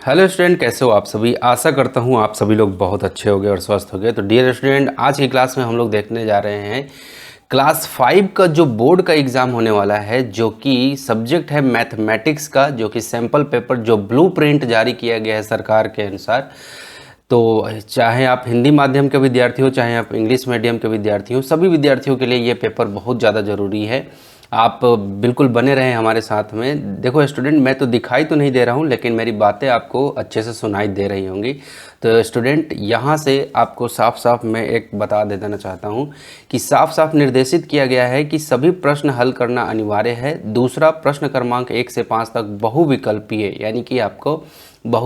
Hello student, कैसे हो आप सभी। आशा करता हूँ आप सभी लोग बहुत अच्छे होंगे और स्वस्थ होंगे। तो डियर स्टूडेंट, आज की क्लास में हम लोग देखने जा रहे हैं क्लास 5 का जो बोर्ड का एग्ज़ाम होने वाला है, जो कि सब्जेक्ट है मैथमेटिक्स का, जो कि सैम्पल पेपर जो ब्लूप्रिंट जारी किया गया है सरकार के अनुसार। तो चाहे आप हिंदी माध्यम के विद्यार्थी हो, चाहे आप इंग्लिश मीडियम के विद्यार्थी हो, सभी विद्यार्थियों के लिए ये पेपर बहुत ज़्यादा ज़रूरी है। आप बिल्कुल बने रहें हमारे साथ में। देखो स्टूडेंट, मैं तो दिखाई तो नहीं दे रहा हूँ, लेकिन मेरी बातें आपको अच्छे से सुनाई दे रही होंगी। तो स्टूडेंट, यहाँ से आपको साफ साफ मैं एक बता दे देना चाहता हूँ कि साफ साफ निर्देशित किया गया है कि सभी प्रश्न हल करना अनिवार्य है। दूसरा, प्रश्न क्रमांक 1 से 5 तक बहुविकल्पीय है, यानी कि आपको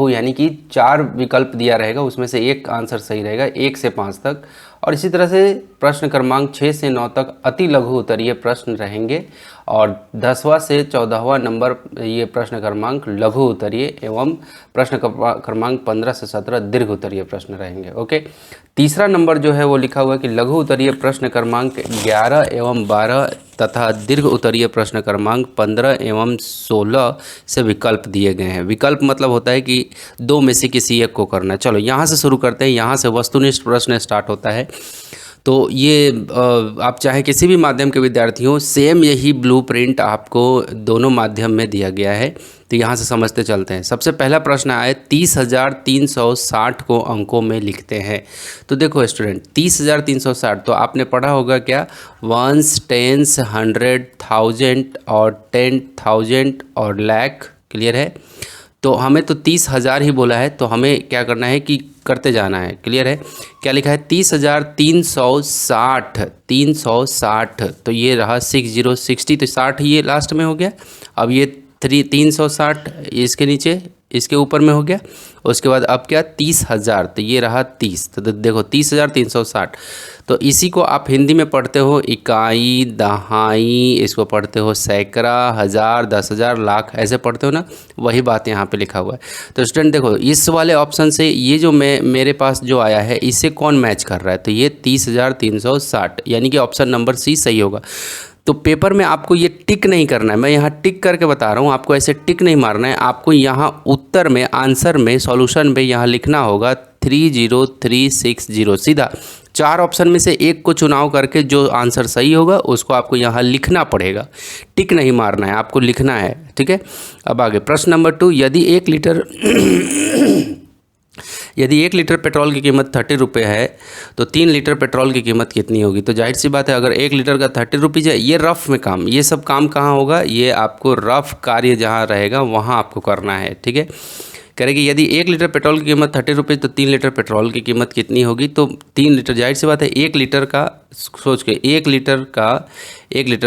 यानी कि 4 विकल्प दिया रहेगा, उसमें से एक आंसर सही रहेगा 1 से 5 तक। और इसी तरह से प्रश्न क्रमांक 6 से 9 तक अति लघु उत्तरीय प्रश्न रहेंगे और 10वां से 14वां नंबर ये प्रश्न क्रमांक लघु उत्तरीय एवं प्रश्न क्रमांक 15 से 17 दीर्घ उत्तरीय प्रश्न रहेंगे। ओके, तीसरा नंबर जो है वो लिखा हुआ है कि लघु उत्तरीय प्रश्न क्रमांक 11 एवं 12 तथा दीर्घ उत्तरीय प्रश्न क्रमांक 15 एवं 16 से विकल्प दिए गए हैं। विकल्प मतलब होता है कि 2 में से किसी एक को करना है। चलो यहाँ से शुरू करते हैं। यहाँ से वस्तुनिष्ठ प्रश्न स्टार्ट होता है। तो ये आप चाहे किसी भी माध्यम के विद्यार्थी हो, सेम यही ब्लूप्रिंट आपको दोनों माध्यम में दिया गया है। तो यहाँ से समझते चलते हैं। सबसे पहला प्रश्न आए 30,360 को अंकों में लिखते हैं। तो देखो स्टूडेंट, 30,360 तो आपने पढ़ा होगा क्या, वंस, टेंस, 100, 1000 और 10,000 और लाख। क्लियर है। तो हमें तो 30,000 ही बोला है, तो हमें क्या करना है कि करते जाना है। क्लियर है। क्या लिखा है, 30,360, 360। तो ये रहा 60, तो 60 ये लास्ट में हो गया। अब ये 360 इसके नीचे, इसके ऊपर में हो गया। उसके बाद अब क्या, 30,000, तो ये रहा 30। तो देखो 30,360। तो इसी को आप हिंदी में पढ़ते हो इकाई, दहाई, इसको पढ़ते हो सैकड़ा, हज़ार, 10,000, लाख, ऐसे पढ़ते हो ना। वही बात यहाँ पे लिखा हुआ है। तो स्टूडेंट देखो, इस वाले ऑप्शन से ये जो मेरे पास जो आया है, इससे कौन मैच कर रहा है, तो ये 30,360, यानी कि ऑप्शन नंबर सी सही होगा। तो पेपर में आपको ये टिक नहीं करना है, मैं यहाँ टिक करके बता रहा हूँ, आपको ऐसे टिक नहीं मारना है। आपको यहाँ उत्तर में, आंसर में, सॉल्यूशन में यहाँ लिखना होगा 30360। सीधा 4 ऑप्शन में से एक को चुनाव करके जो आंसर सही होगा उसको आपको यहाँ लिखना पड़ेगा। टिक नहीं मारना है, आपको लिखना है। ठीक है। अब आगे प्रश्न नंबर 2, यदि 1 लीटर पेट्रोल की कीमत 30 रुपये है तो 3 लीटर पेट्रोल की कीमत कितनी होगी। तो जाहिर सी बात है, अगर 1 लीटर का 30 रुपीज़ है, ये रफ में काम, ये सब काम कहाँ होगा, ये आपको रफ कार्य जहाँ रहेगा वहाँ आपको करना है। ठीक है। करेगी, यदि 1 लीटर पेट्रोल की कीमत 30 रुपये तो 3 लीटर पेट्रोल की कीमत कितनी होगी। तो 3 लीटर, जाहिर सी बात है 1 लीटर का, सोच के 1 लीटर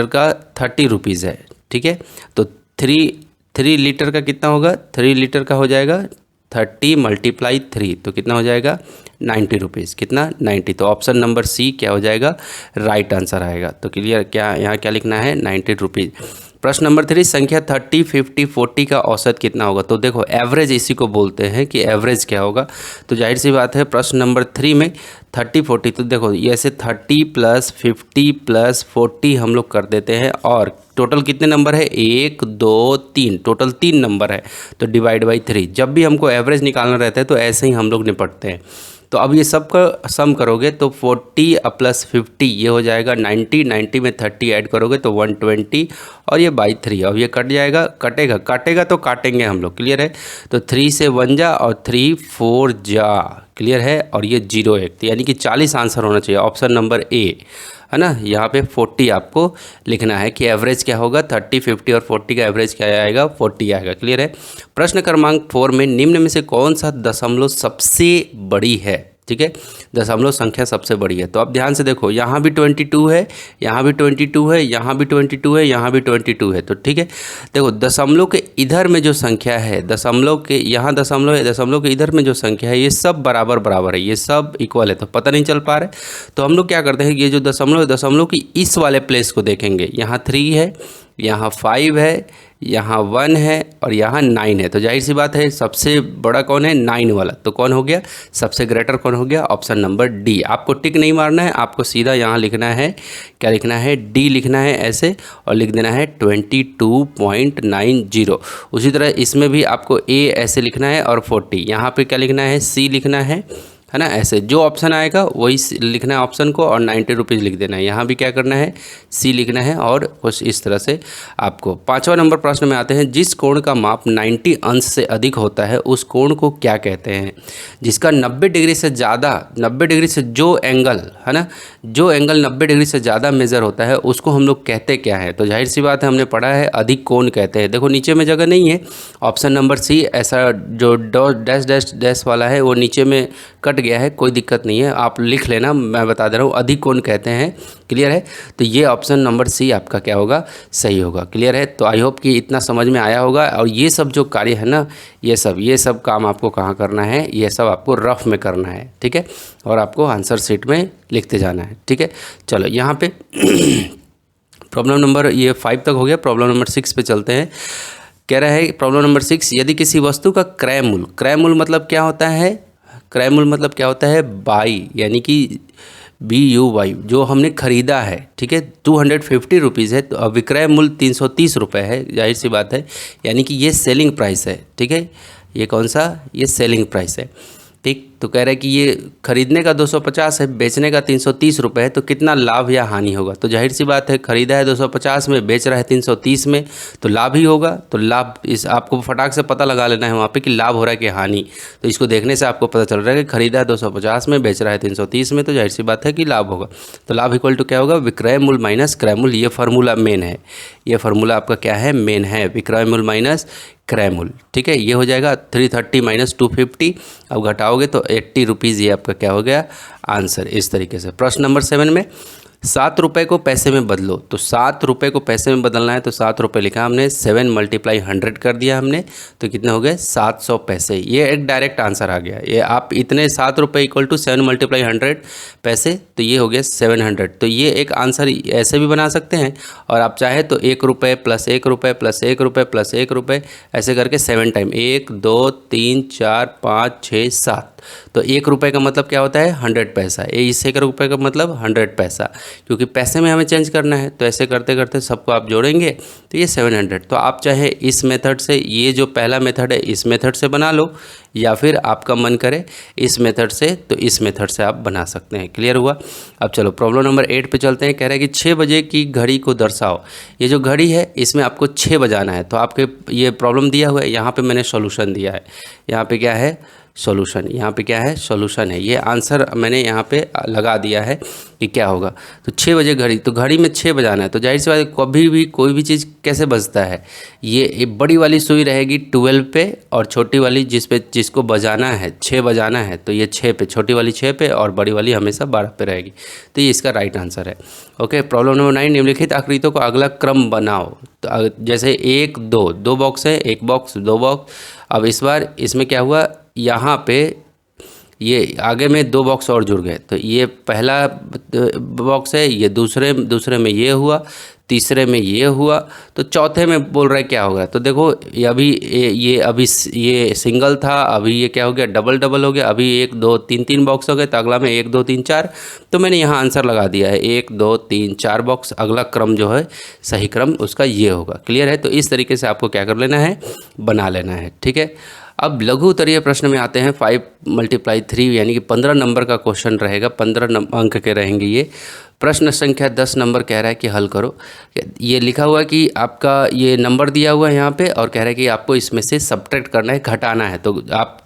का 30 रुपीज़ है। ठीक है। तो 3 लीटर का कितना होगा, 3 लीटर का हो जाएगा 30 × 3, तो कितना हो जाएगा 90 रुपीज़। कितना, 90। तो ऑप्शन नंबर सी क्या हो जाएगा, राइट आंसर आएगा। तो क्लियर, क्या यहाँ क्या लिखना है, 90 रुपीज़। प्रश्न नंबर 3, संख्या 30, 50, 40 का औसत कितना होगा। तो देखो एवरेज इसी को बोलते हैं कि एवरेज क्या होगा। तो जाहिर सी बात है प्रश्न नंबर 3 में 30, 40, तो देखो ये ऐसे 30 + 50 + 40 हम लोग कर देते हैं। और टोटल कितने नंबर है, 1, 2, 3, टोटल 3 नंबर है। तो डिवाइड बाई 3। जब भी हमको एवरेज निकालना रहता है तो ऐसे ही हम लोग निपटते हैं। तो अब ये सब का सम करोगे तो 40 + 50 ये हो जाएगा 90, 90 में 30 ऐड करोगे तो 120 और ये बाई 3। अब ये कट जाएगा, काटेगा तो काटेंगे हम लोग। क्लियर है। तो 3 से 1 जा और 3 4 जा। क्लियर है। और ये 0 1, यानी कि 40 आंसर होना चाहिए, ऑप्शन नंबर ए है ना। यहाँ पे 40 आपको लिखना है कि एवरेज क्या होगा, 30, 50 और 40 का एवरेज क्या आएगा, 40 आएगा। क्लियर है। प्रश्न क्रमांक 4 में निम्न में से कौन सा दशमलव सबसे बड़ी है। ठीक है, दशमलव संख्या सबसे बड़ी है। तो अब ध्यान से देखो, यहाँ भी 22 है, यहाँ भी 22 है, यहाँ भी 22 है, यहाँ भी 22 है। तो ठीक है, देखो दशमलव के इधर में जो संख्या है, दशमलव के यहाँ दशमलव है, दशमलव के इधर में जो संख्या है, ये सब बराबर है, ये सब इक्वल है। तो पता नहीं चल पा रहा है, तो हम लोग क्या करते हैं, ये जो दशमलव है, दशमलव की इस वाले प्लेस को देखेंगे। यहाँ 3 है, यहाँ 5 है, यहाँ 1 है और यहाँ 9 है, तो जाहिर सी बात है सबसे बड़ा कौन है, 9 वाला, तो कौन हो गया, सबसे ग्रेटर कौन हो गया, ऑप्शन नंबर डी। आपको टिक नहीं मारना है, आपको सीधा यहाँ लिखना है, क्या लिखना है, डी लिखना है ऐसे, और लिख देना है 22.90। उसी तरह इसमें भी आपको ए ऐसे लिखना है और 40, यहाँ पे क्या लिखना है, सी लिखना है ना, ऐसे जो ऑप्शन आएगा वही लिखना है ऑप्शन को, और 90 रुपीज़ लिख देना है। यहाँ भी क्या करना है, सी लिखना है, और कुछ इस तरह से आपको। 5वां नंबर प्रश्न में आते हैं, जिस कोण का माप 90 अंश से अधिक होता है उस कोण को क्या कहते हैं। जिसका 90 डिग्री से ज़्यादा, 90 डिग्री से जो एंगल है ना, जो एंगल 90 डिग्री से ज़्यादा मेज़र होता है उसको हम लोग कहते क्या है। तो जाहिर सी बात है हमने पढ़ा है अधिक कोण कहते हैं। देखो नीचे में जगह नहीं है, ऑप्शन नंबर सी, ऐसा जो डैश डैश डैश वाला है वो नीचे में कट गया है, कोई दिक्कत नहीं है, आप लिख लेना, मैं बता दे रहा हूँ अधिक कोण कहते हैं। क्लियर है, तो ये ऑप्शन नंबर सी आपका क्या होगा, सही होगा। क्लियर है, तो आई होप कि इतना समझ में आया होगा। और ये सब जो कार्य है ना, ये सब काम आपको कहाँ करना है, ये सब आपको रफ में करना है, ठीक है, और आपको आंसर शीट में लिखते जाना है, ठीक है। चलो यहाँ पे प्रॉब्लम नंबर ये 5 तक हो गया, प्रॉब्लम नंबर 6 पे चलते हैं। कह रहा है प्रॉब्लम नंबर 6, यदि किसी वस्तु का क्रय मूल्य, क्रय मूल्य मतलब क्या होता है, क्रय मूल्य मतलब क्या होता है, बाई, यानी कि BUY, जो हमने ख़रीदा है, ठीक है, 250 रुपीज़ है, तो विक्रय मूल्य 330 रुपये है, जाहिर सी बात है, यानी कि ये सेलिंग प्राइस है, ठीक है, ये कौन सा, ये सेलिंग प्राइस है, ठीक। तो कह रहा है कि ये खरीदने का 250 है, बेचने का 330 रुपये है, तो कितना लाभ या हानि होगा। तो जाहिर सी बात है खरीदा है 250 में, बेच रहा है 330 में, तो लाभ ही होगा। तो लाभ इस आपको फटाक से पता लगा लेना है वहाँ पे कि लाभ हो रहा है कि हानि। तो इसको देखने से आपको पता चल रहा है कि खरीदा है 250 में, बेच रहा है 330 में, तो जाहिर सी बात है कि लाभ होगा। तो लाभ इक्वल टू क्या होगा, विक्रय मूल्य माइनस क्रय मूल्य। ये फार्मूला मेन है, ये फार्मूला आपका क्या है, मेन है, विक्रय मूल्य माइनस क्रय मूल्य, ठीक है। ये हो जाएगा 330 माइनस 250, अब घटाओगे तो 80 रुपीज़, ये आपका क्या हो गया, आंसर। इस तरीके से प्रश्न नंबर 7 में, 7 रुपये को पैसे में बदलो। तो 7 रुपये को पैसे में बदलना है, तो 7 रुपये लिखा हमने, 7 × 100 कर दिया हमने, तो कितने हो गए, 700 पैसे। ये एक डायरेक्ट आंसर आ गया। ये आप इतने 7 रुपये इक्वल टू 7 × 100 पैसे, तो ये हो गया 700। तो ये एक आंसर ऐसे भी बना सकते हैं, और आप चाहे तो 1 रुपये प्लस 1 रुपये प्लस 1 रुपये प्लस 1 रुपये ऐसे करके 7 टाइम, 1 2 3 4 5 6 7। तो 1 रुपये का मतलब क्या होता है, 100 पैसा। इस 1 रुपये का मतलब 100 पैसा, क्योंकि पैसे में हमें चेंज करना है। तो ऐसे करते करते सबको आप जोड़ेंगे तो ये 700। तो आप चाहे इस मेथड से, ये जो पहला मेथड है इस मेथड से बना लो, या फिर आपका मन करे इस मेथड से, तो इस मेथड से आप बना सकते हैं। क्लियर हुआ। अब चलो प्रॉब्लम नंबर 8 पे चलते हैं। कह रहा है कि 6 बजे की घड़ी को दर्शाओ। ये जो घड़ी है इसमें आपको 6 बजाना है। तो आपके ये प्रॉब्लम दिया हुआ है, यहाँ पे मैंने सॉल्यूशन दिया है। यहाँ पे क्या है, सॉल्यूशन, यहाँ पे क्या है, सॉल्यूशन है। ये आंसर मैंने यहाँ पे लगा दिया है कि क्या होगा। तो 6 बजे घड़ी, तो घड़ी में 6 बजाना है। तो जाहिर सी बात है कभी भी कोई भी चीज़ कैसे बजता है, ये बड़ी वाली सुई रहेगी 12 पे, और छोटी वाली जिसको बजाना है 6 बजाना है, तो ये 6 पे, छोटी वाली 6 पे और बड़ी वाली हमेशा 12 पे रहेगी। तो ये इसका राइट आंसर है। ओके, प्रॉब्लम नंबर 9, निम्नलिखित आकृतियों को अगला क्रम बनाओ। तो जैसे 1 2, 2 बॉक्स है, 1 बॉक्स 2 बॉक्स। अब इस बार इसमें क्या हुआ, यहाँ पे ये आगे में 2 बॉक्स और जुड़ गए। तो ये पहला बॉक्स है, ये दूसरे में ये हुआ, तीसरे में ये हुआ, तो चौथे में बोल रहा है क्या होगा। तो देखो अभी ये सिंगल था, अभी ये क्या हो गया, डबल डबल हो गया। अभी 1 2 3 3 बॉक्स हो गए, तो अगला में 1 2 3 4। तो मैंने यहाँ आंसर लगा दिया है 1 2 3 4 बॉक्स। अगला क्रम जो है, सही क्रम उसका ये होगा। क्लियर है। तो इस तरीके से आपको क्या कर लेना है, बना लेना है, ठीक है। अब लघु उत्तरीय प्रश्न में आते हैं। 5 × 3 यानी कि 15 नंबर का क्वेश्चन रहेगा, 15 अंक के रहेंगे ये। प्रश्न संख्या 10 नंबर कह रहा है कि हल करो। ये लिखा हुआ है कि आपका ये नंबर दिया हुआ है यहाँ पे, और कह रहा है कि आपको इसमें से सब्ट्रैक्ट करना है, घटाना है। तो आप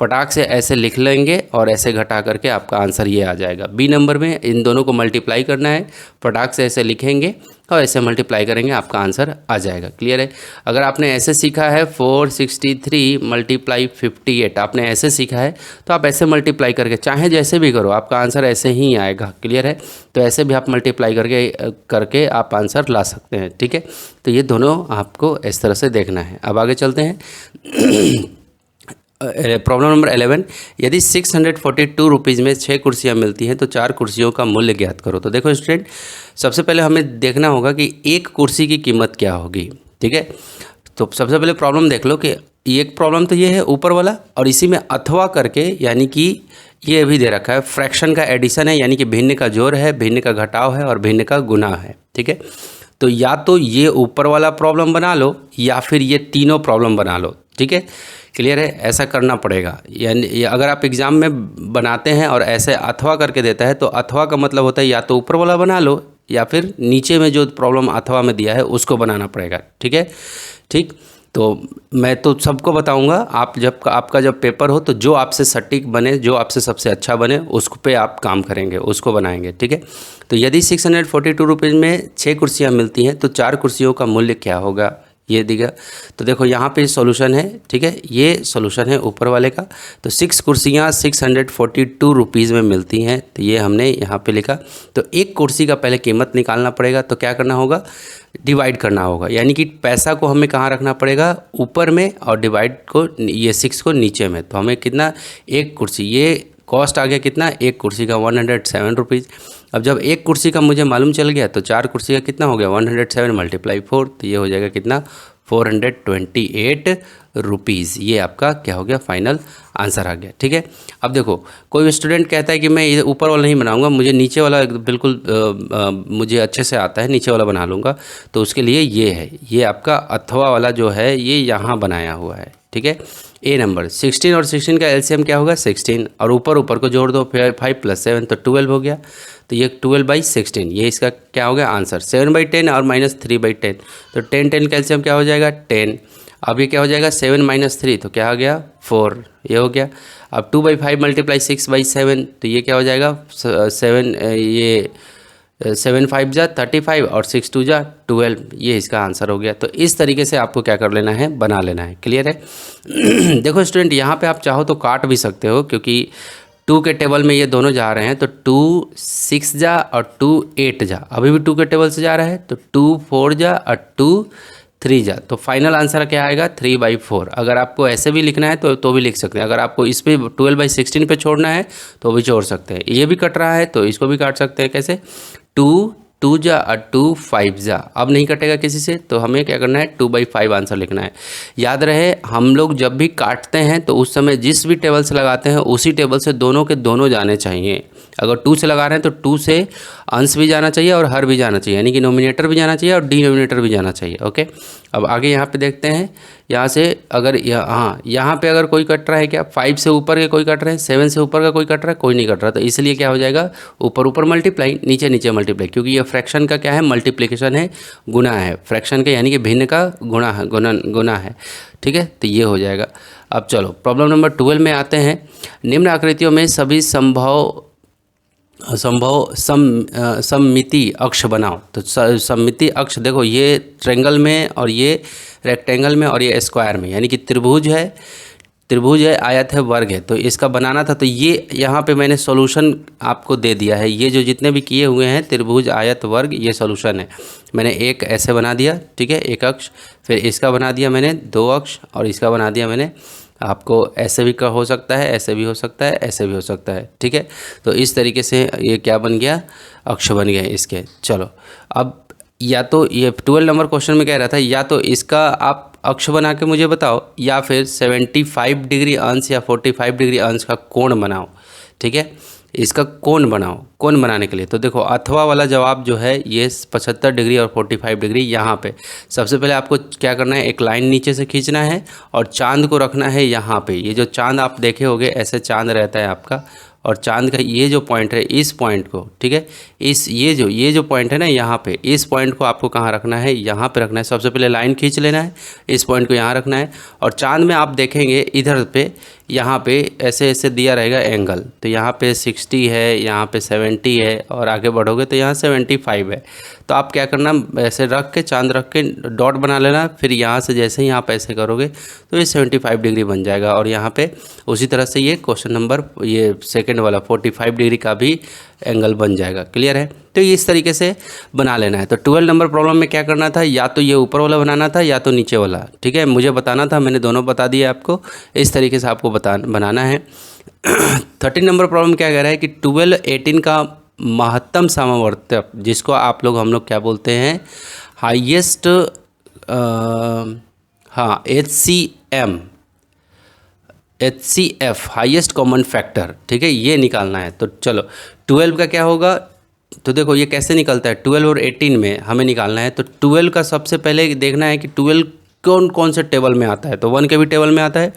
फटाक से ऐसे लिख लेंगे और ऐसे घटा करके आपका आंसर ये आ जाएगा। बी नंबर में इन दोनों को मल्टीप्लाई करना है, फटाक से ऐसे लिखेंगे और ऐसे मल्टीप्लाई करेंगे, आपका आंसर आ जाएगा। क्लियर है। अगर आपने ऐसे सीखा है 463 × 58, आपने ऐसे सीखा है तो आप ऐसे मल्टीप्लाई करके चाहे जैसे भी करो, आपका आंसर ऐसे ही आएगा। क्लियर है। तो ऐसे भी आप मल्टीप्लाई करके आप आंसर ला सकते हैं, ठीक है। तो ये दोनों आपको इस तरह से देखना है। अब आगे चलते हैं। प्रॉब्लम नंबर 11, यदि 642 रुपीज़ में 6 कुर्सियाँ मिलती हैं तो 4 कुर्सियों का मूल्य ज्ञात करो। तो देखो स्टूडेंट, सबसे पहले हमें देखना होगा कि एक कुर्सी की कीमत क्या होगी, ठीक है। तो सबसे पहले प्रॉब्लम देख लो कि एक प्रॉब्लम तो ये है ऊपर वाला, और इसी में अथवा करके, यानी कि ये भी दे रखा है फ्रैक्शन का एडिशन है, यानी कि भिन्न का जोड़ है, भिन्न का घटाव है और भिन्न का गुणा है। ठीक है, तो या तो ये ऊपर वाला प्रॉब्लम बना लो या फिर ये तीनों प्रॉब्लम बना लो। ठीक है, क्लियर है, ऐसा करना पड़ेगा। यानी अगर आप एग्ज़ाम में बनाते हैं और ऐसे अथवा करके देता है, तो अथवा का मतलब होता है या तो ऊपर वाला बना लो या फिर नीचे में जो प्रॉब्लम अथवा में दिया है उसको बनाना पड़ेगा। ठीक है, ठीक, तो मैं तो सबको बताऊंगा, आप जब आपका जब पेपर हो तो जो आपसे सटीक बने, जो आपसे सबसे अच्छा बने, उसको पे आप काम करेंगे, उसको बनाएंगे। ठीक है, तो यदि 642 रुपीज़ में 6 कुर्सियाँ मिलती हैं तो 4 कुर्सियों का मूल्य क्या होगा, ये दिखा। तो देखो यहाँ पे सॉल्यूशन है। ठीक है, ये सॉल्यूशन है ऊपर वाले का। तो 6 कुर्सियाँ 642 रुपीज़ में मिलती हैं, तो ये हमने यहाँ पे लिखा। तो एक कुर्सी का पहले कीमत निकालना पड़ेगा, तो क्या करना होगा, डिवाइड करना होगा, यानी कि पैसा को हमें कहाँ रखना पड़ेगा, ऊपर में, और डिवाइड को ये 6 को नीचे में। तो हमें कितना, एक कुर्सी, ये कॉस्ट आ गया कितना, एक कुर्सी का 107 रुपीज़। अब जब एक कुर्सी का मुझे मालूम चल गया तो 4 कुर्सी का कितना हो गया, 107 × 4, तो ये हो जाएगा कितना, 428 रुपीज़। ये आपका क्या हो गया, फाइनल आंसर आ गया। ठीक है, अब देखो कोई स्टूडेंट कहता है कि मैं ये ऊपर वाला नहीं बनाऊंगा, मुझे नीचे वाला बिल्कुल मुझे अच्छे से आता है, नीचे वाला बना लूँगा। तो उसके लिए ये है, ये आपका अथवा वाला जो है ये यहाँ बनाया हुआ है। ठीक है, ए नंबर 16 और 16 का एलसीएम क्या होगा, 16, और ऊपर को जोड़ दो, 5 + 7 तो 12 हो गया। तो ये 12/16, ये इसका क्या हो गया आंसर। 7/10 और -3/10, तो 10 का एलसीएम क्या हो जाएगा, 10। अब ये क्या हो जाएगा, 7 - 3 तो क्या हो गया, 4, ये हो गया। अब 2/5 × 6/7, तो ये क्या हो जाएगा, 7, ये 7 × 5 = 35 और 6 × 2 = 12, ये इसका आंसर हो गया। तो इस तरीके से आपको क्या कर लेना है, बना लेना है। क्लियर है। देखो स्टूडेंट, यहाँ पे आप चाहो तो काट भी सकते हो, क्योंकि 2 के टेबल में ये दोनों जा रहे हैं, तो 2 6 जा और 2 8 जा, अभी भी 2 के टेबल से जा रहा है, तो 2 4 जा और 2 3 जा, तो फाइनल आंसर क्या आएगा, 3/4। अगर आपको ऐसे भी लिखना है तो भी लिख सकते हैं। अगर आपको इस पे 12/16 पे छोड़ना है तो भी छोड़ सकते हैं। ये भी कट रहा है तो इसको भी काट सकते हैं। कैसे, 2 2 जा और 2 5 जा, अब नहीं कटेगा किसी से, तो हमें क्या करना है, 2/5 आंसर लिखना है। याद रहे, हम लोग जब भी काटते हैं तो उस समय जिस भी टेबल से लगाते हैं उसी टेबल से दोनों के दोनों जाने चाहिए। अगर 2 से लगा रहे हैं तो 2 से अंश भी जाना चाहिए और हर भी जाना चाहिए, यानी कि नोमिनेटर भी जाना चाहिए और डिनोमिनेटर भी जाना चाहिए। ओके, अब आगे यहाँ पे देखते हैं। यहाँ से अगर यहाँ पे अगर कोई कट रहा है क्या, 5 से ऊपर के कोई कट रहे हैं, 7 से ऊपर का कोई कट रहा है, कोई नहीं कट रहा, तो इसलिए क्या हो जाएगा, ऊपर मल्टीप्लाई, नीचे मल्टीप्लाई, क्योंकि ये फ्रैक्शन का क्या है, मल्टीप्लिकेशन है, गुना है। फ्रैक्शन का यानी कि भिन्न का गुणा है, गुना है। ठीक है, तो ये हो जाएगा। अब चलो प्रॉब्लम नंबर 12 में आते हैं। निम्न आकृतियों में सभी संभव सममिति अक्ष बनाओ। तो सममिति अक्ष देखो, ये ट्रायंगल में और ये रेक्टेंगल में और ये स्क्वायर में, यानी कि त्रिभुज है, आयत है, वर्ग है, तो इसका बनाना था। तो ये यहाँ पे मैंने सॉल्यूशन आपको दे दिया है। ये जो जितने भी किए हुए हैं, त्रिभुज, आयत, वर्ग, ये सॉल्यूशन है। मैंने एक ऐसे बना दिया, ठीक है, एक अक्ष, फिर इसका बना दिया मैंने 2 अक्ष, और इसका बना दिया मैंने, आपको ऐसे भी हो सकता है, ऐसे भी हो सकता है, ऐसे भी हो सकता है। ठीक है, तो इस तरीके से ये क्या बन गया, अक्ष बन गए इसके। चलो अब या तो ये 12 नंबर क्वेश्चन में कह रहा था, या तो इसका आप अक्ष बना के मुझे बताओ, या फिर 75 डिग्री अंश या 45 डिग्री अंश का कोण बनाओ। ठीक है, इसका कोण बनाओ। कोण बनाने के लिए तो देखो, अथवा वाला जवाब जो है ये 75 डिग्री और 45 डिग्री। यहाँ पे सबसे पहले आपको क्या करना है, एक लाइन नीचे से खींचना है और चांद को रखना है यहाँ पे। ये जो चांद आप देखे होंगे, ऐसे चांद रहता है आपका, और चांद का ये जो पॉइंट है, इस पॉइंट को, ठीक है, ये जो पॉइंट है ना, यहाँ पे, इस पॉइंट को आपको कहाँ रखना है, यहाँ पे रखना है। सबसे पहले लाइन खींच लेना है, इस पॉइंट को यहाँ रखना है, और चांद में आप देखेंगे इधर पे, यहाँ पे ऐसे ऐसे दिया रहेगा एंगल। तो यहाँ पे 60 है, यहाँ पे 70 है, और आगे बढ़ोगे तो यहाँ 75 है। तो आप क्या करना, ऐसे रख के, चांद रख के डॉट बना लेना, फिर यहाँ से जैसे ही आप ऐसे करोगे तो ये 75 डिग्री बन जाएगा। और यहाँ पे उसी तरह से ये क्वेश्चन नंबर, ये सेकंड वाला 45 डिग्री का भी एंगल बन जाएगा। क्लियर है, तो ये इस तरीके से बना लेना है। तो 12 नंबर प्रॉब्लम में क्या करना था, या तो ये ऊपर वाला बनाना था या तो नीचे वाला। ठीक है, मुझे बताना था, मैंने दोनों बता दिया आपको। इस तरीके से आपको बनाना है। 13 नंबर प्रॉब्लम क्या कह रहा है कि 12-18 का महत्तम सामर्थ्य, जिसको आप लोग, हम लोग क्या बोलते हैं, हाँ, HCF हाईएस्ट कॉमन फैक्टर, ठीक है, ये निकालना है। तो चलो 12 का क्या होगा, तो देखो ये कैसे निकलता है, 12 और 18 में हमें निकालना है। तो 12 का सबसे पहले देखना है कि 12 कौन कौन से टेबल में आता है। तो 1 के भी टेबल में आता है,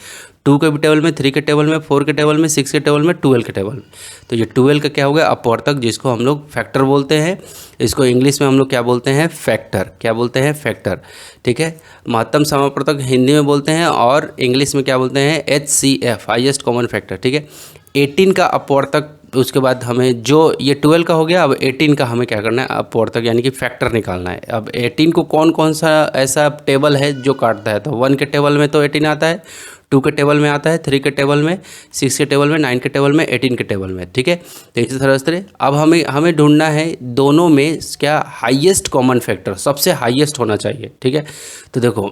2 के भी टेबल में, 3 के टेबल में, 4 के टेबल में, 6 के टेबल में, 12 के टेबल में। तो ये 12 का क्या हो गया, अपवर्तक, जिसको हम लोग फैक्टर बोलते हैं। इसको इंग्लिश में हम लोग क्या बोलते हैं, फैक्टर। क्या बोलते हैं, फैक्टर, ठीक है। महत्तम समापवर्तक हिंदी में बोलते हैं और इंग्लिश में क्या बोलते हैं, HCF हाईएस्ट कॉमन फैक्टर, ठीक है। 18 का अपवर्तक, उसके बाद हमें जो ये 12 का हो गया, अब 18 का हमें क्या करना है, अपवर्तक यानी कि फैक्टर निकालना है। अब 18 को कौन कौन सा ऐसा टेबल है जो काटता है, तो 1 के टेबल में तो 18 आता है, 2 के टेबल में आता है, 3 के टेबल में, 6 के टेबल में, 9 के टेबल में, 18 के टेबल में, ठीक है। तो इसी तरह से अब हमें ढूंढना है दोनों में क्या हाईएस्ट कॉमन फैक्टर, सबसे हाईएस्ट होना चाहिए, ठीक है। तो देखो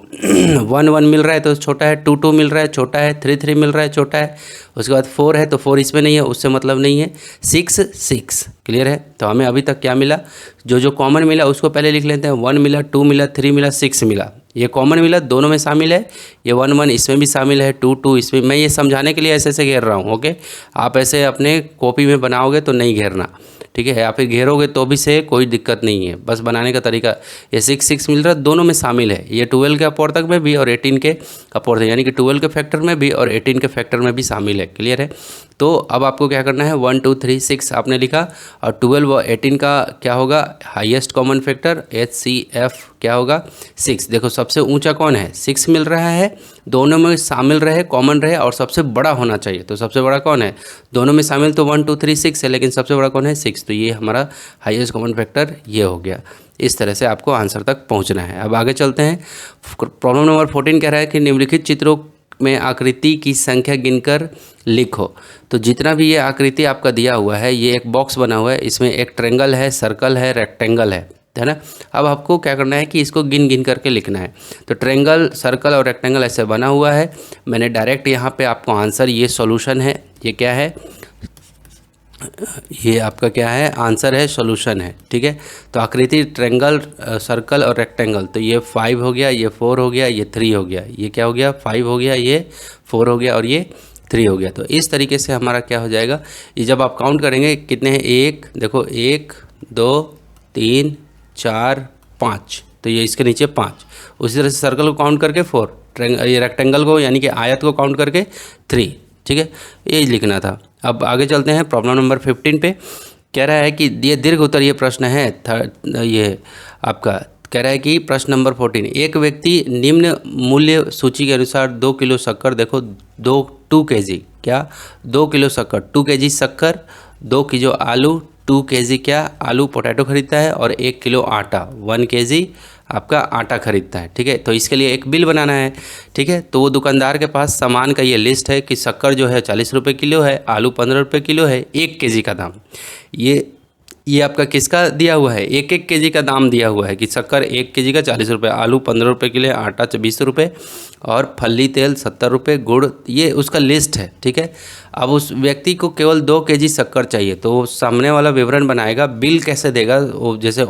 1 1 मिल रहा है तो छोटा है, 2 2 मिल रहा है छोटा है, 3 3 मिल रहा है छोटा है, उसके बाद 4 है तो 4 इसमें नहीं है, उससे मतलब नहीं है, 6 6, क्लियर है। तो हमें अभी तक क्या मिला, जो कॉमन मिला उसको पहले लिख लेते हैं। 1 मिला, 2 मिला, 3 मिला, 6 मिला, ये कॉमन मिला, दोनों में शामिल है। ये 1 1 इसमें भी शामिल है, 2 2 इसमें। मैं ये समझाने के लिए ऐसे ऐसे घेर रहा हूँ, ओके। आप ऐसे अपने कॉपी में बनाओगे तो नहीं घेरना, ठीक है, या फिर घेरोगे तो भी से कोई दिक्कत नहीं है, बस बनाने का तरीका। ये 6 6 मिल रहा है, दोनों में शामिल है, ये 12 के अपवर्तक में भी और 18 के अपवर्तक, यानी कि 12 के फैक्टर में भी और 18 के फैक्टर में भी शामिल है, क्लियर है। तो अब आपको क्या करना है, 1 2 3 6 आपने लिखा, और 12 और 18 का क्या होगा, हाईएस्ट कॉमन फैक्टर HCF क्या होगा, 6। देखो सबसे ऊंचा कौन है, 6 मिल रहा है, दोनों में शामिल रहे, कॉमन रहे, और सबसे बड़ा होना चाहिए। तो सबसे बड़ा कौन है, दोनों में शामिल तो 1 2 3 6 है, लेकिन सबसे बड़ा कौन है, 6। तो ये हमारा हाईएस्ट कॉमन फैक्टर ये हो गया। इस तरह से आपको आंसर तक पहुंचना है। अब आगे चलते हैं। प्रॉब्लम नंबर 14 कह रहा है कि निम्नलिखित चित्रों में आकृति की संख्या गिनकर लिखो। तो जितना भी ये आकृति आपका दिया हुआ है, ये एक बॉक्स बना हुआ है, इसमें एक ट्रायंगल है, सर्कल है, रेक्टेंगल है ना। अब आपको क्या करना है कि इसको गिन गिन करके लिखना है। तो ट्रायंगल, सर्कल और रेक्टेंगल ऐसे बना हुआ है। मैंने डायरेक्ट यहाँ पे आपको आंसर, ये सॉल्यूशन है, ये क्या है, ये आपका क्या है, आंसर है, सॉल्यूशन है, ठीक है। तो आकृति ट्रायंगल, सर्कल और रेक्टेंगल, तो ये 5 हो गया, ये 4 हो गया, ये 3 हो गया, ये क्या हो गया, 5 हो गया, ये 4 हो गया और ये 3 हो गया। तो इस तरीके से हमारा क्या हो जाएगा, ये जब आप काउंट करेंगे कितने हैं, एक देखो 1 2 3 4 5, तो ये इसके नीचे 5। उसी तरह से सर्कल को काउंट करके 4, ये रेक्टेंगल को यानी कि आयत को काउंट करके 3, ठीक है, ये लिखना था। अब आगे चलते हैं प्रॉब्लम नंबर 15 पे। कह रहा है कि ये दीर्घ उत्तर ये प्रश्न है, ये आपका कह रहा है कि प्रश्न नंबर 14, एक व्यक्ति निम्न मूल्य सूची के अनुसार 2 किलो शक्कर, देखो 2 kg, क्या 2 किलो शक्कर, 2 kg शक्कर, 2 किलो आलू, 2 kg क्या आलू पोटैटो खरीदता है, और 1 किलो आटा, 1 kg आपका आटा खरीदता है, ठीक है। तो इसके लिए एक बिल बनाना है, ठीक है। तो वो दुकानदार के पास सामान का ये लिस्ट है कि शक्कर जो है 40 रुपये किलो है, आलू 15 रुपये किलो है, 1 kg का दाम। ये आपका किसका दिया हुआ है, 1 kg का दाम दिया हुआ है कि शक्कर 1 kg का 40 रुपये, आलू 15 रुपये किलो, आटा 20 रुपये, और फली तेल 70 रुपये, गुड़, ये उसका लिस्ट है, ठीक है। अब उस व्यक्ति को केवल 2 kg शक्कर चाहिए, तो सामने वाला विवरण बनाएगा। बिल कैसे देगा, जैसे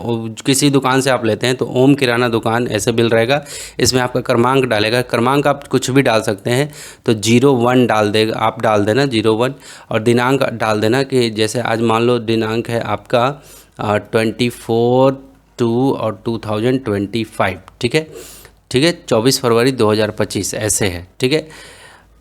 किसी दुकान से आप लेते हैं तो ओम किराना दुकान ऐसे बिल रहेगा, इसमें आपका क्रमांक डालेगा, क्रमांक आप कुछ भी डाल सकते हैं, तो 01 डाल देगा, आप डाल देना 01, और दिनांक डाल देना कि जैसे आज मान लो दिनांक है आपका 24/2/2025, ठीक है, ठीक है, 24 फरवरी 2025 ऐसे है, ठीक है।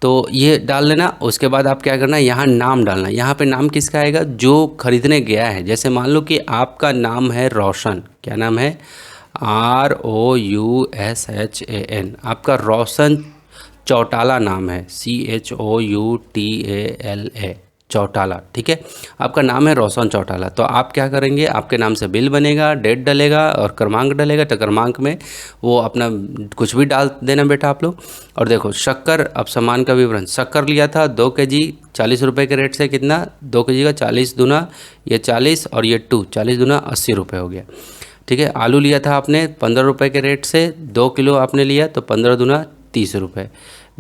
तो ये डाल लेना। उसके बाद आप क्या करना है, यहाँ नाम डालना। यहाँ पे नाम किसका आएगा, जो खरीदने गया है। जैसे मान लो कि आपका नाम है रोशन, क्या नाम है, ROUSHAN, आपका रोशन चौटाला नाम है, CHOUTALA, चौटाला, ठीक है, आपका नाम है रोशन चौटाला। तो आप क्या करेंगे, आपके नाम से बिल बनेगा, डेट डलेगा और क्रमांक डलेगा। तो क्रमांक में वो अपना कुछ भी डाल देना बेटा आप लोग। और देखो शक्कर, अब सामान का विवरण, शक्कर लिया था 2 kg 40 रुपये के रेट से, कितना 2 kg का 40 दूना ये 40 और ये 2, 40 दूना 80 रुपये हो गया, ठीक है। आलू लिया था आपने 15 रुपये के रेट से, 2 किलो आपने लिया तो 15 दूना 30 रुपये।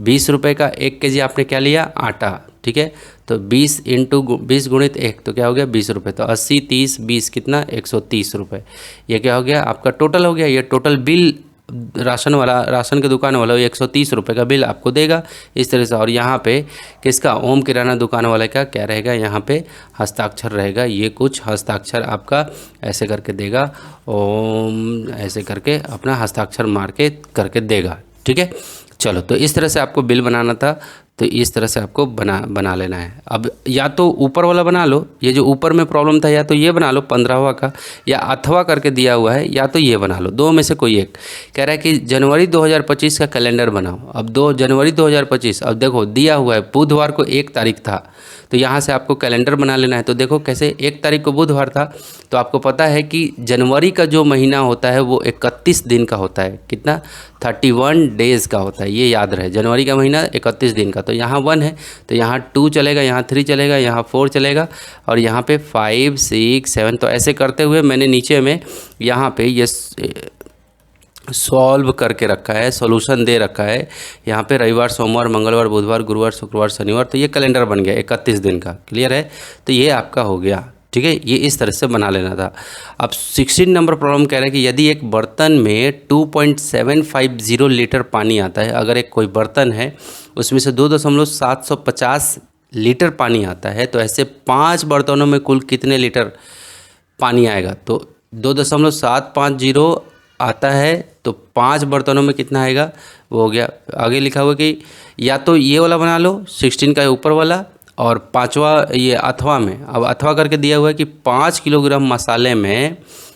20 रुपये का 1 kg आपने क्या लिया, आटा, ठीक है। तो 20 × 20 × 1 तो क्या हो गया 20 रुपये। तो 80 30 20 कितना 130 रुपये। ये क्या हो गया आपका टोटल हो गया। ये टोटल बिल राशन के दुकान वाला 130 रुपये का बिल आपको देगा इस तरह से। और यहाँ पे किसका, ओम किराना दुकान वाले का क्या रहेगा, यहाँ पे हस्ताक्षर रहेगा। ये कुछ हस्ताक्षर आपका ऐसे करके देगा, ओम ऐसे करके अपना हस्ताक्षर मार के करके देगा। ठीक है, चलो तो इस तरह से आपको बिल बनाना था, तो इस तरह से आपको बना लेना है। अब या तो ऊपर वाला बना लो, ये जो ऊपर में प्रॉब्लम था, या तो ये बना लो 15वां का, या अथवा करके दिया हुआ है, या तो ये बना लो, दो में से कोई एक। कह रहा है कि जनवरी 2025 का कैलेंडर बनाओ। अब 2 जनवरी 2025, अब देखो दिया हुआ है बुधवार को 1 तारीख था, तो यहाँ से आपको कैलेंडर बना लेना है। तो देखो कैसे, 1 तारीख को बुधवार था, तो आपको पता है कि जनवरी का जो महीना होता है वो 31 दिन का होता है। कितना, 31 डेज़ का होता है, ये याद रहे। जनवरी का महीना 31 दिन का, तो यहाँ 1 है, तो यहाँ 2 चलेगा, यहाँ 3 चलेगा, यहाँ 4 चलेगा, और यहाँ पे 5, 6, 7। तो ऐसे करते हुए मैंने नीचे में यहाँ पे ये सॉल्व करके रखा है, सॉल्यूशन दे रखा है। यहाँ पे रविवार, सोमवार, मंगलवार, बुधवार, गुरुवार, शुक्रवार, शनिवार, तो ये कैलेंडर बन गया 31 दिन का। क्लियर है, तो ये आपका हो गया। ठीक है, ये इस तरह से बना लेना था। अब 16 नंबर प्रॉब्लम कह रहा है कि यदि एक बर्तन में 2.750 लीटर पानी आता है, अगर एक कोई बर्तन है उसमें से 2.750 लीटर पानी आता है, तो ऐसे 5 बर्तनों में कुल कितने लीटर पानी आएगा। तो 2.750 आता है, तो 5 बर्तनों में कितना आएगा, वो हो गया। आगे लिखा हुआ कि या तो ये वाला बना लो 16 का ऊपर वाला, और 5वां ये अथवा में। अब अथवा करके दिया हुआ है कि 5 किलोग्राम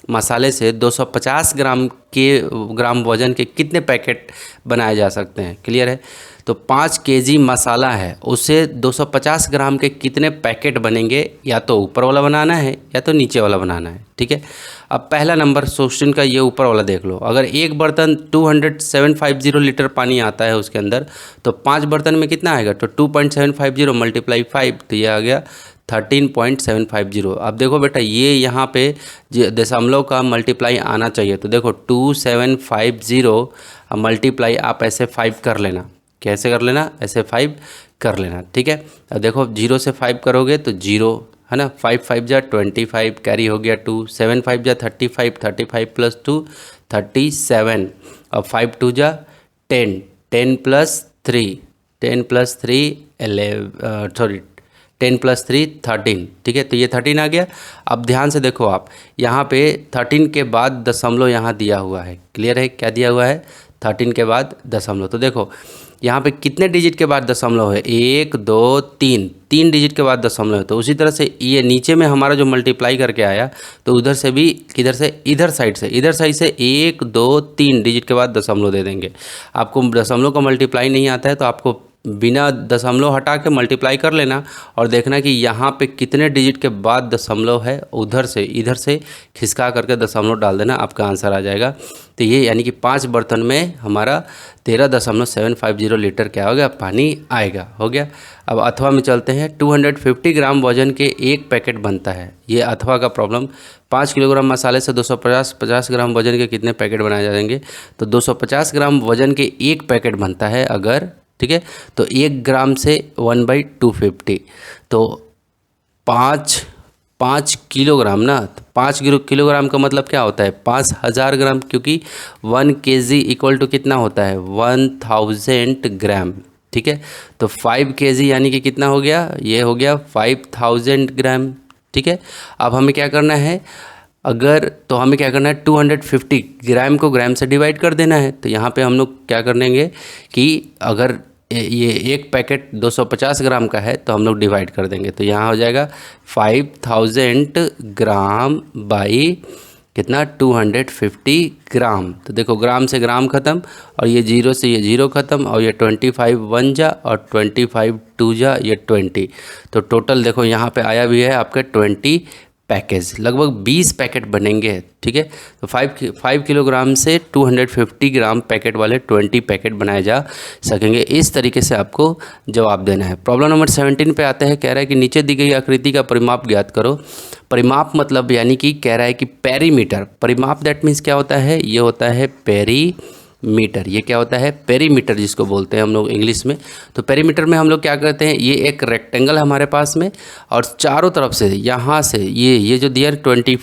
मसाले से 250 ग्राम वजन के कितने पैकेट बनाए जा सकते हैं। क्लियर है, तो 5 केजी मसाला है, उससे 250 ग्राम के कितने पैकेट बनेंगे, या तो ऊपर वाला बनाना है या तो नीचे वाला बनाना है। ठीक है, अब पहला नंबर क्वेश्चन का ये ऊपर वाला देख लो। अगर एक बर्तन 2.750 लीटर पानी आता है उसके अंदर, तो 5 बर्तन में कितना आएगा, तो 2.750 मल्टीप्लाई 5, तो ये आ गया 13.750। अब देखो बेटा, ये यहाँ पे दशमलव का मल्टीप्लाई आना चाहिए, तो देखो 2750 मल्टीप्लाई आप ऐसे 5 कर लेना। कैसे कर लेना, ऐसे 5 कर लेना। ठीक है, अब देखो 0 से 5 करोगे तो 0 है ना, 5 5 जा 25, कैरी हो गया 2, 7 5 जा 35, 35 प्लस 2 37, और 5 2 जा 10, 10 प्लस 3, 10 प्लस 3 10 प्लस 3 13। ठीक है, तो ये 13 आ गया। अब ध्यान से देखो आप, यहाँ पे 13 के बाद दशमलव यहाँ दिया हुआ है। क्लियर है, क्या दिया हुआ है, 13 के बाद दशमलव। तो देखो यहाँ पे कितने डिजिट के बाद दशमलव है, 1 2 3 डिजिट के बाद दशमलव है। तो उसी तरह से ये नीचे में हमारा जो मल्टीप्लाई करके आया, तो उधर से भी किधर से, इधर साइड से 1 2 3 डिजिट के बाद दशमलव दे देंगे। आपको दशमलव का मल्टीप्लाई नहीं आता है, तो आपको बिना दशमलव हटा के मल्टीप्लाई कर लेना और देखना कि यहाँ पे कितने डिजिट के बाद दशमलव है, उधर से इधर से खिसका करके दशमलव डाल देना, आपका आंसर आ जाएगा। तो ये यानी कि 5 बर्तन में हमारा 13.750 लीटर क्या हो गया, पानी आएगा। हो गया। अब अथवा में चलते हैं। 250 ग्राम वजन के एक पैकेट बनता है। ये अथवा का प्रॉब्लम। 5 किलोग्राम मसाले से 250 ग्राम वजन के कितने पैकेट बनाए जाएंगे, तो 250 ग्राम वजन के एक पैकेट बनता है अगर, ठीक है, तो 1 ग्राम से 1/250, तो 5 किलोग्राम ना, तो 5 किलोग्राम का मतलब क्या होता है, 5000 ग्राम, क्योंकि 1 kg इक्वल टू कितना होता है, 1000 ग्राम। ठीक है, तो 5 kg यानी कि कितना हो गया, ये हो गया 5000 ग्राम। ठीक है, अब हमें क्या करना है, अगर तो हमें क्या करना है, 250 ग्राम को ग्राम से डिवाइड कर देना है। तो यहाँ पे हम लोग क्या कर देंगे कि अगर ये एक पैकेट 250 ग्राम का है तो हम लोग डिवाइड कर देंगे, तो यहाँ हो जाएगा 5000 ग्राम बाई कितना, 250 ग्राम। तो देखो ग्राम से ग्राम ख़त्म, और ये 0 से ये 0 ख़त्म, और ये 25 1 जा और 25 2 जा, ये 20। तो टोटल देखो यहाँ पे आया भी है आपके 20 पैकेज, लगभग 20 पैकेट बनेंगे। ठीक है, तो 5 किलोग्राम से 250 ग्राम पैकेट वाले 20 पैकेट बनाए जा सकेंगे। इस तरीके से आपको जवाब देना है। प्रॉब्लम नंबर 17 पे आते हैं। कह रहा है कि नीचे दी गई आकृति का परिमाप ज्ञात करो। परिमाप मतलब यानी कि कह रहा है कि पेरीमीटर, परिमाप दैट मीन्स क्या होता है, ये होता है मीटर। ये क्या होता है? पेरीमीटर जिसको बोलते हैं हम लोग इंग्लिश में। तो पेरीमीटर में हम लोग क्या करते हैं, ये एक रेक्टेंगल है हमारे पास में और चारों तरफ से यहाँ से ये जो दिया 24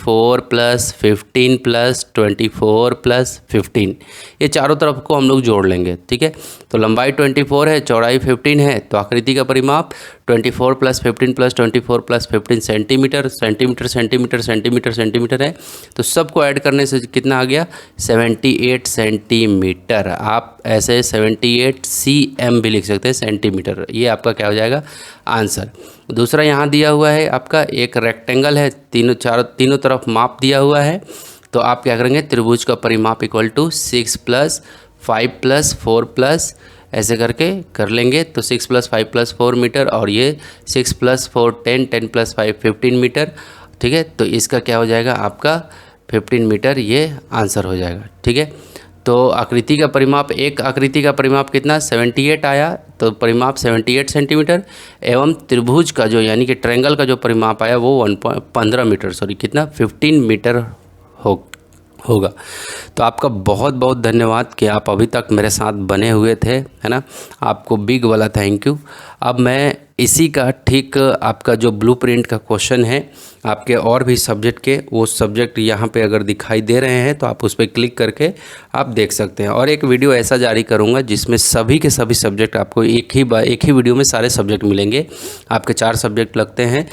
+ 15 + 24 + 15, ये चारों तरफ को हम लोग जोड़ लेंगे। ठीक है, तो लंबाई 24 है, चौड़ाई 15 है, तो आकृति का परिमाप 24 + 15 + 24 + 15 centimetre centimetre centimetre centimetre centimetre है। तो सबको ऐड करने से कितना आ गया? 78 सेंटीमीटर। आप ऐसे 78 cm भी लिख सकते हैं, सेंटीमीटर। ये आपका क्या हो जाएगा? आंसर। दूसरा यहाँ दिया हुआ है आपका एक रेक्टेंगल है, तीनों तरफ माप दिया हुआ है। तो आप क्या करेंगे? त्रिभुज का परिमाप इक्वल टू 6 + 5 + 4 + ऐसे करके कर लेंगे। तो 6 + 5 + 4 मीटर और ये 6 + 4 10 10 + 5 15 मीटर। ठीक है, तो इसका क्या हो जाएगा? आपका 15 मीटर ये आंसर हो जाएगा। ठीक है, तो आकृति का परिमाप, एक आकृति का परिमाप कितना? 78 आया, तो परिमाप 78 सेंटीमीटर एवं त्रिभुज का जो यानी कि ट्रायंगल का जो परिमाप आया वो 15 मीटर, सॉरी कितना? 15 मीटर होगा। तो आपका बहुत बहुत धन्यवाद कि आप अभी तक मेरे साथ बने हुए थे, है ना। आपको बिग वाला थैंक यू। अब मैं इसी का ठीक आपका जो ब्लूप्रिंट का क्वेश्चन है आपके और भी सब्जेक्ट के, वो सब्जेक्ट यहाँ पे अगर दिखाई दे रहे हैं तो आप उस पर क्लिक करके आप देख सकते हैं। और एक वीडियो ऐसा जारी करूँगा जिसमें सभी के सभी सब्जेक्ट आपको एक ही वीडियो में सारे सब्जेक्ट मिलेंगे। आपके 4 सब्जेक्ट लगते हैं,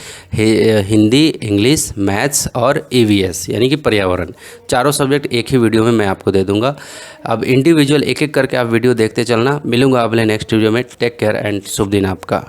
हिंदी, इंग्लिश, मैथ्स और EVS यानी कि पर्यावरण। चारों सब्जेक्ट एक ही वीडियो में मैं आपको दे दूँगा। अब इंडिविजुअल एक एक करके आप वीडियो देखते चलना। मिलूँगा अगले नेक्स्ट वीडियो में। टेक केयर एंड शुभ दिन आपका।